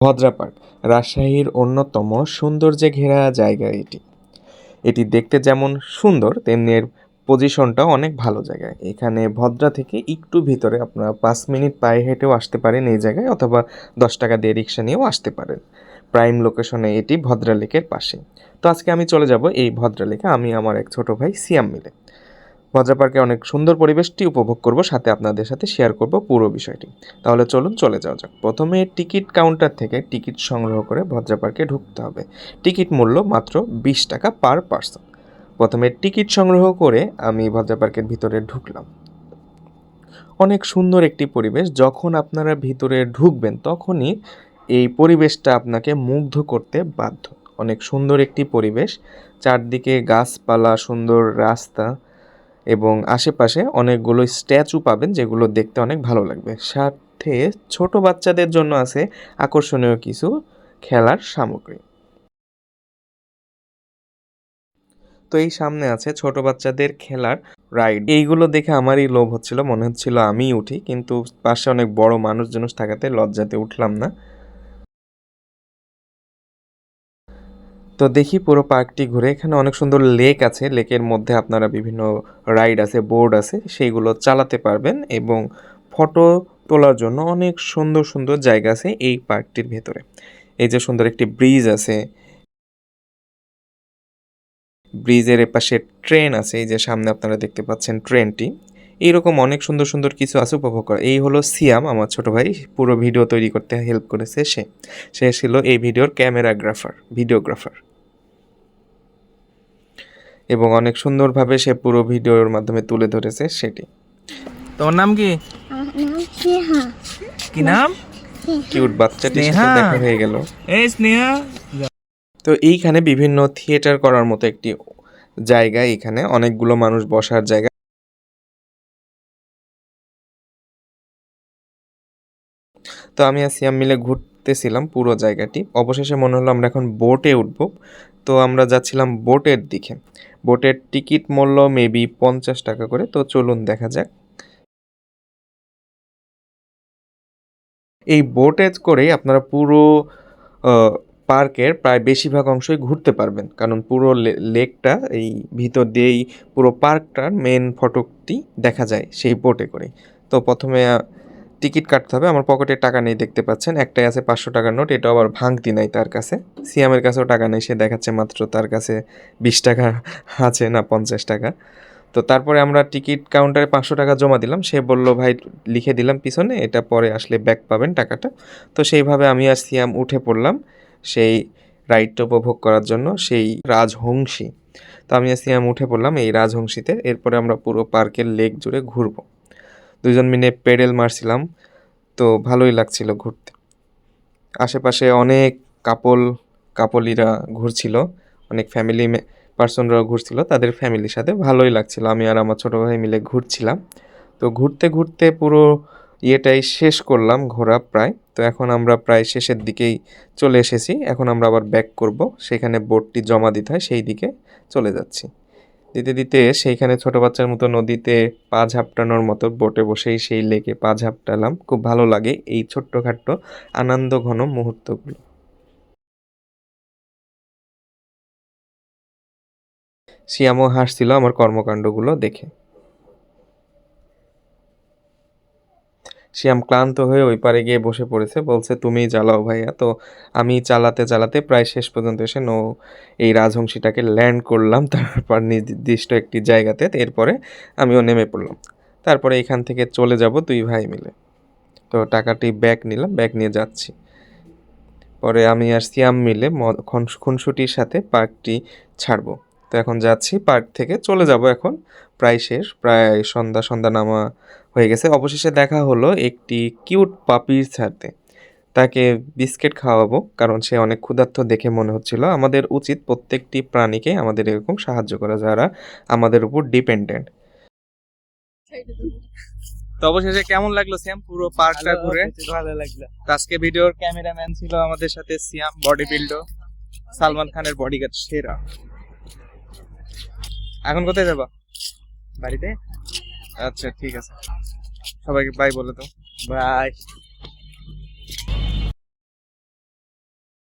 ভদ্রা park রাজশাহীর অন্যতম সৌন্দর্যে ঘেরা জায়গা এটি। এটি দেখতে যেমন সুন্দর তেমনি এর পজিশনটাও অনেক ভালো জায়গায়। এখানে ভদ্রা থেকে একটু ভিতরে আপনারা 5 মিনিট পায়ে হেঁটেও আসতে পারেন এই জায়গায়, অথবা 10 টাকা দিয়ে রিক্সা নিয়েও আসতে পারেন। প্রাইম লোকেশনে এটি ভদ্রা লেকের পাশে। তো আজকে আমি চলে যাব এই ভদ্রা লেকে, আমি আমার এক ছোট ভাই সিয়াম মিলে। ভদ্রা পার্কে অনেক সুন্দর পরিবেশটি উপভোগ করব, সাথে আপনাদের সাথে শেয়ার করব পুরো বিষয়টি। তাহলে চলুন চলে যাওয়া যাক। প্রথমে টিকিট কাউন্টার থেকে টিকিট সংগ্রহ করে ভদ্রা পার্কে ঢুকতে হবে। টিকিট মূল্য মাত্র 20 টাকা পার পার্সন। প্রথমে টিকিট সংগ্রহ করে আমি ভদ্রা পার্কের ভিতরে ঢুকলাম। অনেক সুন্দর একটি পরিবেশ। যখন আপনারা ভিতরে ঢুকবেন তখনই এই পরিবেশটা আপনাকে মুগ্ধ করতে বাধ্য। অনেক সুন্দর একটি পরিবেশ, চারদিকে গাছপালা, সুন্দর রাস্তা এবং আশেপাশে অনেকগুলো স্ট্যাচু পাবেন যেগুলো দেখতে অনেক ভালো লাগবে। সাথে ছোট বাচ্চাদের জন্য আছে আকর্ষণীয় কিছু খেলার সামগ্রী। তো এই সামনে আছে ছোট বাচ্চাদের খেলার রাইড। এইগুলো দেখে আমারই লোভ হচ্ছিল, মনে হচ্ছিল আমিই উঠি, কিন্তু পাশে অনেক বড় মানুষজন থাকাতে লজ্জাতে উঠলাম না। তো দেখি পুরো পার্কটি ঘুরে। এখানে অনেক সুন্দর লেক আছে, লেকের মধ্যে আপনারা বিভিন্ন রাইড আছে, বোর্ড আছে, সেইগুলো চালাতে পারবেন এবং ফটো তোলার জন্য অনেক সুন্দর সুন্দর জায়গা আছে এই পার্কটির ভেতরে। এই যে সুন্দর একটি ব্রিজ আছে, ব্রিজের এপাশে ট্রেন আছে, এই যে সামনে আপনারা দেখতে পাচ্ছেন ট্রেনটি। এইরকম অনেক সুন্দর সুন্দর কিছু আছে উপভোগ করা। এই হলো সিয়াম, আমার ছোট ভাই, পুরো ভিডিও তৈরি করতে হেল্প করেছে সে। সে ছিল এই ভিডিওর ক্যামেরাগ্রাফার, ভিডিওগ্রাফার, এবং অনেক সুন্দরভাবে সে পুরো ভিডিওর মাধ্যমে তুলে ধরেছে সেটি। তোর নাম কি? কি নাম? কিউট বাচ্চাটির সাথে দেখা হয়ে গেল। এই স্নেহা। তো এইখানে বিভিন্ন থিয়েটার করার মতো একটি জায়গা, এখানে অনেকগুলো মানুষ বসার জায়গা। তো আমি আর সিয়াম মিলে ঘুরতেছিলাম পুরো জায়গাটি। অবশেষে মনে হলো আমরা এখন বোটে উঠবো। তো আমরা যাচ্ছিলাম বোটের দিকে। বোটের টিকিট মূল্য মেবি 50 টাকা করে। তো চলুন দেখা যাক। এই বোটে করেই আপনারা পুরো পার্কের প্রায় বেশিরভাগ অংশই ঘুরতে পারবেন, কারণ পুরো লেকটা এই ভিতর দিয়েই পুরো পার্কটার মেন ফটকটি দেখা যায় সেই বোটে করে। তো প্রথমে টিকিট কাটতে হবে। আমার পকেটে টাকা নেই, দেখতে পাচ্ছেন একটাই আছে 500 টাকার নোট, এটাও আবার ভাঙতি নাই তার কাছে। সিয়ামের কাছেও টাকা নেই, সে দেখাচ্ছে মাত্র তার কাছে 20 টাকা আছে, না 50 টাকা। তো তারপরে আমরা টিকিট কাউন্টারে 500 টাকা জমা দিলাম। সে বলল, ভাই লিখে দিলাম পিছনে, এটা পরে আসলে ব্যাক পাবেন টাকাটা। তো সেইভাবে আমি আর সিয়াম উঠে পড়লাম সেই রাইডটা উপভোগ করার জন্য, সেই রাজহংসী। তো আমি আর সিয়াম উঠে পড়লাম এই রাজহংসীতে। এরপরে আমরা পুরো পার্কের লেক জুড়ে ঘুরবো। দুজন মিলে পেডেল মারছিলাম, তো ভালোই লাগছিল ঘুরতে। আশেপাশে অনেক কাপলিরা ঘুরছিল, অনেক ফ্যামিলি পার্সনরাও ঘুরছিল তাদের ফ্যামিলির সাথে, ভালোই লাগছিল। আমি আর আমার ছোটো ভাই মিলে ঘুরছিলাম। তো ঘুরতে ঘুরতে পুরো ইয়েটাই শেষ করলাম ঘোরা প্রায়। তো এখন আমরা প্রায় শেষের দিকেই চলে এসেছি। এখন আমরা আবার ব্যাক করব, সেখানে বোটটি জমা দিতে হয়, সেই দিকে চলে যাচ্ছি। দিতে দিতে সেইখানে ছোট বাচ্চার মতো নদীতে পা ঝাপটানোর মতো বোটে বসেই সেই লেকে পা ঝাপটালাম। খুব ভালো লাগে এই ছোট্টখাট্ট আনন্দ ঘন মুহূর্তগুলো। শিয়ামও হাসছিল আমার কর্মকাণ্ডগুলো দেখে। শিয়াম ক্লান্ত হয়ে ওই পারে গিয়ে বসে পড়েছে, বলছে তুমিই চালাও ভাইয়া। তো আমি চালাতে চালাতে প্রায় শেষ পর্যন্ত এসে এই রাজহংসীটাকে ল্যান্ড করলাম, তারপর নির্দিষ্ট একটি জায়গাতে। এরপরে আমিও নেমে পড়লাম। তারপরে এখান থেকে চলে যাব দুই ভাই মিলে। তো টাকাটি ব্যাগ নিলাম, ব্যাগ নিয়ে যাচ্ছি। পরে আমি আর সিয়াম মিলে খুনসুটির সাথে পার্কটি ছাড়বো। তো এখন যাচ্ছি, পার্ক থেকে চলে যাব এখন। প্রায় শেষ, প্রায় সন্ধ্যা সন্ধ্যা নামা হয়ে গেছে। অবশেষে দেখা হলো একটি কিউট পাপির সাথে। তাকে বিস্কিট খাওয়াবো, কারণ সে অনেক ক্ষুধার্ত দেখে মনে হচ্ছিল। আমাদের উচিত প্রত্যেকটি প্রাণীকে আমাদের এরকম সাহায্য করা যারা আমাদের উপর ডিপেন্ডেন্ট। তো অবশেষে কেমন লাগলো সিয়াম পুরো পার্কটা ঘুরে? ভালো লাগলো। আজকে ভিডিওর ক্যামেরাম্যান ছিল আমাদের সাথে সিয়াম, বডি বিল্ডার, সালমান খানের বডিগার্ড সেরা। এখন কোথায় যাবা? বাড়িতে। আচ্ছা ঠিক আছে, সবাইকে বাই বলে তো। বাই।